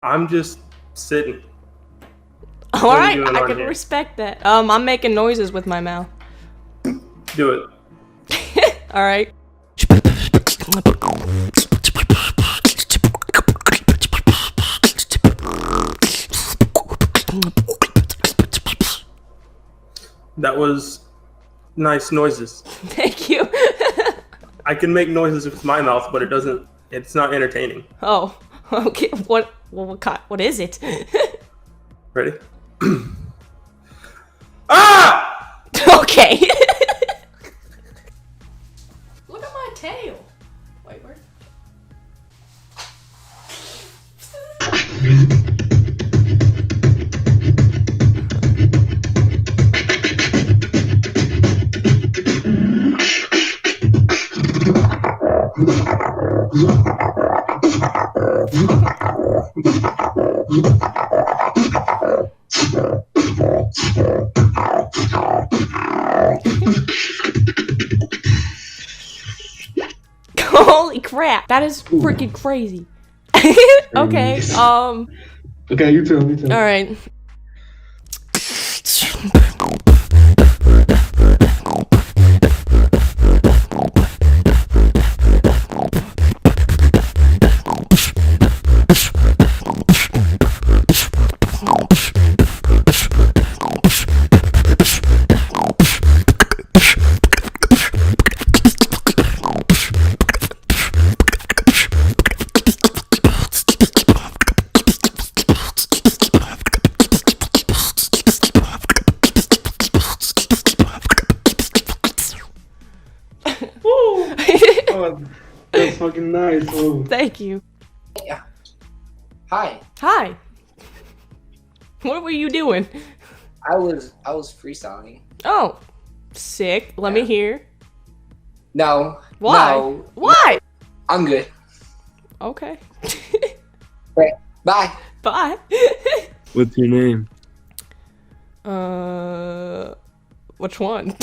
I'm just sitting. All What are you right, doing I on can here? respect that. I'm making noises with my mouth. Do it. All right. That was nice noises. Thank you. I can make noises with my mouth, but it's not entertaining. Oh, okay. What is it? Ready? Ah! Okay. Look at my tail. Wait, where? Holy crap! That is freaking crazy. Okay. Okay, you tell me. All right. Oh, that's fucking nice. Oh. Thank you. Yeah. Hi. Hi. What were you doing? I was freestyling. Oh, sick. Let me hear. No. Why? No. Why? I'm good. Okay. Right. Bye. Bye. What's your name? Which one?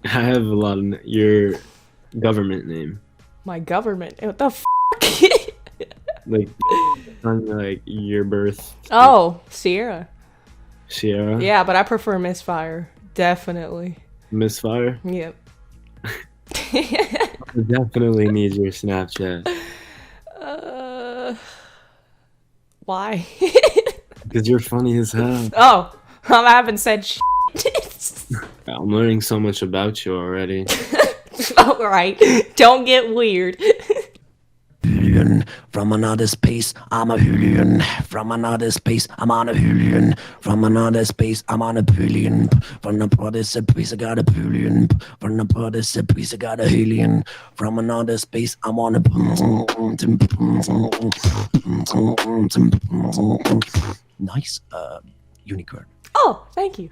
I have a lot of your government name, My government. What the f? like like your birth. Oh, Sierra. Sierra. Yeah, but I prefer MisFire. Definitely. MisFire. Yep. I definitely need your Snapchat Why? because you're funny as hell. Oh, I haven't said shit. I'm learning so much about you already. All right, don't get weird. Alien from another space. I'm a alien from another space. I'm on a alien from another space. I'm on a billion from the body space. I got a billion from the body space. I got a alien from another space. I'm on a nice unicorn. Oh, thank you.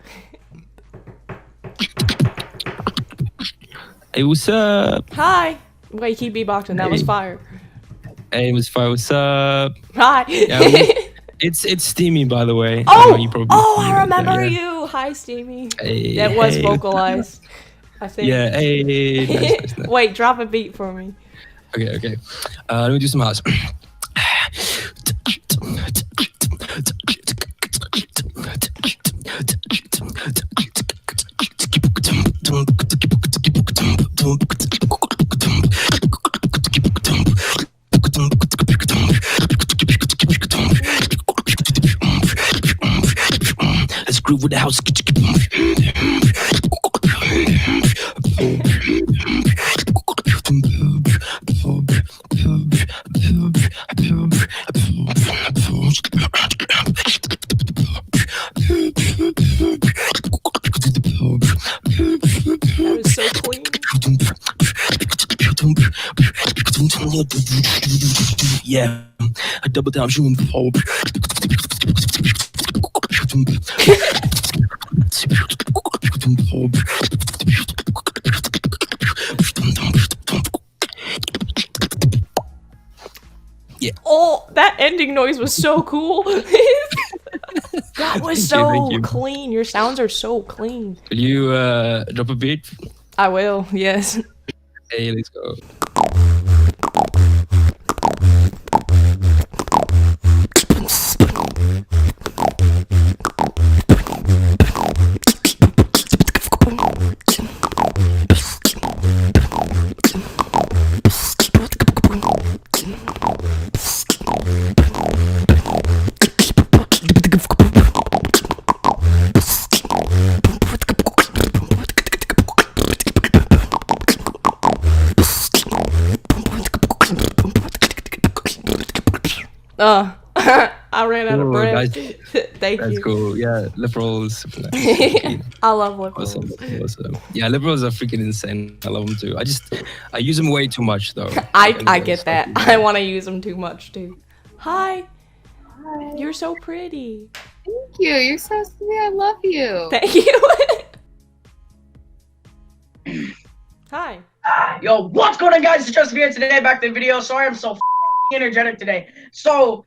Hey, what's up? Hi. Wait, keep beatboxing. That was Hey. fire. Hey, MisFire, what's up? Hi. Yeah, it's Steamy, by the way. Oh, you probably I remember yeah. you. Hi, Steamy. Hey, That was hey. vocalized, I think. Yeah, hey. Nice. Wait, drop a beat for me. Okay. Let me do some house. Let's groove with the house. That was so clean. Yeah, I double down. Yeah. Oh, that ending noise was so cool. That was so Thank you. clean. Your sounds are so clean. Will you drop a beat? I will, yes. Hey, let's go. I ran out of Oh, breath. guys. Thank That's you. cool. Yeah, lip rolls. Awesome. I love lip rolls. Awesome. Yeah, lip rolls are freaking insane. I love them too. I use them way too much though. I get that. I want to use them too much too. Hi. Hi. You're so pretty. Thank you. You're so sweet. I love you. Thank you. Hi. Yo, what's going on, guys? It's just me here today, back to the video. Sorry I'm so f***ing energetic today. So,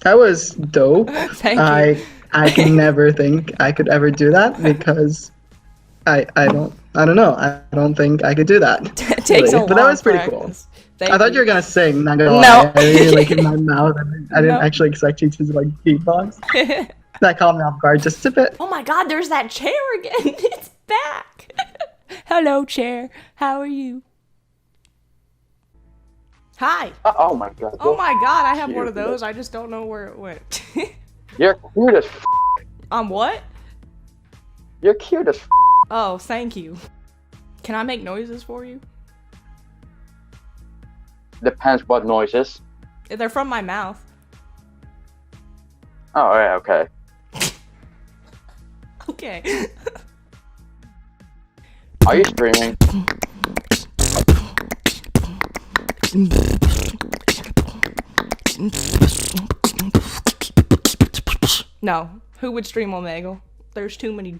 That was dope. Thank you. I can never think I could ever do that because I don't know. I don't think I could do that. It takes really. a But that lot was of pretty cool. practice. Thank I thought you were gonna sing. Not gonna No. lie. I really like in my mouth. I didn't No. actually expect you to like beatbox. That caught me off guard just a bit. Oh my god, there's that chair again. It's back. Hello, chair. How are you? Hi. Oh my god. Oh my god, I have cute. one of those. I just don't know where it went. You're cute as f. What? You're cute as f. Oh, thank you. Can I make noises for you? Depends what noises. They're from my mouth. Oh, yeah, okay. Okay. Are you streaming? No. Who would stream Omegle? There's too many.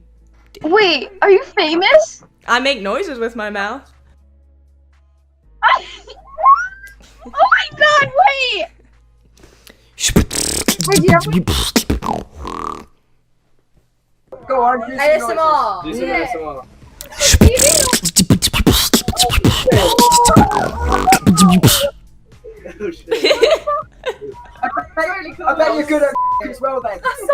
Wait, are you famous? I make noises with my mouth. Oh my god, wait! Wait, do you ever... go on, do some ASMR. noises. Do some Yeah. ASMR. Oh, shit. I bet you're good at as well then. That's so